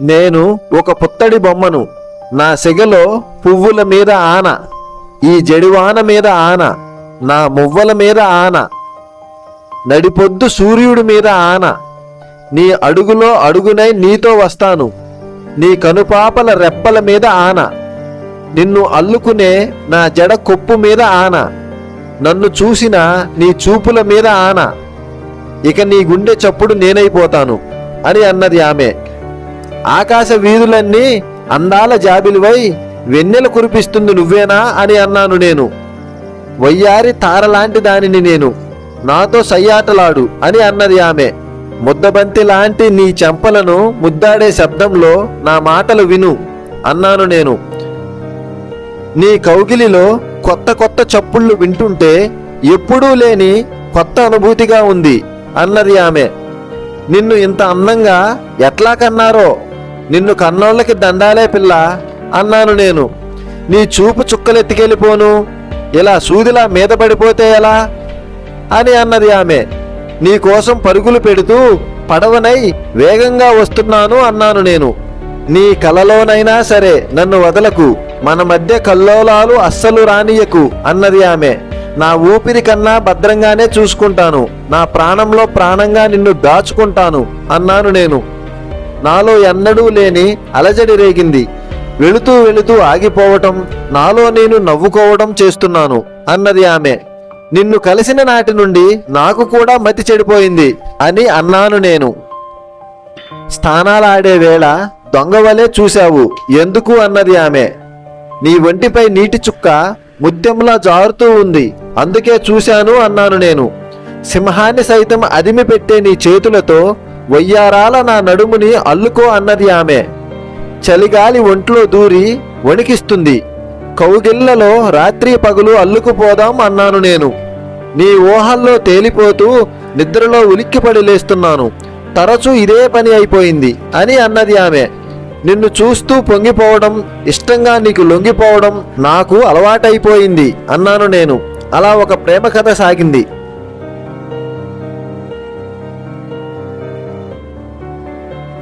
నేను ఒక పుత్తడి బొమ్మను. నా సెగలో పువ్వుల మీద ఆన, ఈ జడివాన మీద ఆన, నా మువ్వల మీద ఆన, నడిపొద్దు సూర్యుడి మీద ఆన. నీ అడుగులో అడుగునై నీతో వస్తాను, నీ కనుపాపల రెప్పల మీద ఆన. నిన్ను అల్లుకునే నా జడ కొప్పు మీద ఆన, నన్ను చూసిన నీ చూపుల మీద ఆన. ఇక నీ గుండె చప్పుడు నేనైపోతాను అని అన్నది ఆమె. ఆకాశ వీధులన్నీ అందాల జాబిలివై వెన్నెల కురిపిస్తుంది నువ్వేనా అని అన్నాను నేను. వయ్యారి తారలాంటి దానిని నేను, నాతో సయ్యాటలాడు అని అన్నది ఆమె. ముద్దబంతి లాంటి నీ చెంపలను ముద్దాడే శబ్దంలో నా మాటలు విను అన్నాను నేను. నీ కౌగిలిలో కొత్త కొత్త చప్పుళ్ళు వింటుంటే ఎప్పుడూ లేని కొత్త అనుభూతిగా ఉంది అన్నది ఆమె. నిన్ను ఇంత అందంగా ఎట్లా కన్నారో, నిన్ను కన్నోళ్ళకి దండాలే పిల్ల అన్నాను నేను. నీ చూపు చుక్కలెత్తికెళ్ళిపోను, ఇలా సూదిలా మీద పడిపోతే ఎలా అని అన్నది ఆమె. నీకోసం పరుగులు పెడుతూ పడవనై వేగంగా వస్తున్నాను అన్నాను నేను. నీ కలలోనైనా సరే నన్ను వదలకు, మన మధ్య కల్లోలాలు అస్సలు రానియకు అన్నది ఆమె. నా ఊపిరి కన్నా భద్రంగానే చూసుకుంటాను, నా ప్రాణంలో ప్రాణంగా నిన్ను దాచుకుంటాను అన్నాను నేను. నాలో ఎన్నడూ లేని అలజడి రేగింది. వెళుతూ వెళుతూ ఆగిపోవటం, నాలో నేను నవ్వుకోవడం చేస్తున్నాను అన్నది ఆమె. నిన్ను కలిసిన నాటి నుండి నాకు కూడా మతి చెడిపోయింది అని అన్నాను నేను. స్థానాలాడే వేళ దొంగవలే చూశావు ఎందుకు అన్నది ఆమె. నీ ఒంటిపై నీటి చుక్క ముత్యంలా జారుతూ ఉంది, అందుకే చూశాను అన్నాను నేను. సింహాన్ని సైతం అదిమి పెట్టే నీ చేతులతో వయ్యారాల నా నడుముని అల్లుకో అన్నది ఆమె. చలిగాలి ఒంట్లో దూరి వణికిస్తుంది, కౌగిళ్లలో రాత్రి పగులు అల్లుకుపోదాం అన్నాను నేను. నీ ఊహల్లో తేలిపోతూ నిద్రలో ఉలిక్కిపడి లేస్తున్నాను, తరచూ ఇదే పని అయిపోయింది అని అన్నది ఆమె. నిన్ను చూస్తూ పొంగిపోవడం, ఇష్టంగా నీకు లొంగిపోవడం నాకు అలవాటైపోయింది అన్నాను నేను. అలా ఒక ప్రేమ కథ సాగింది.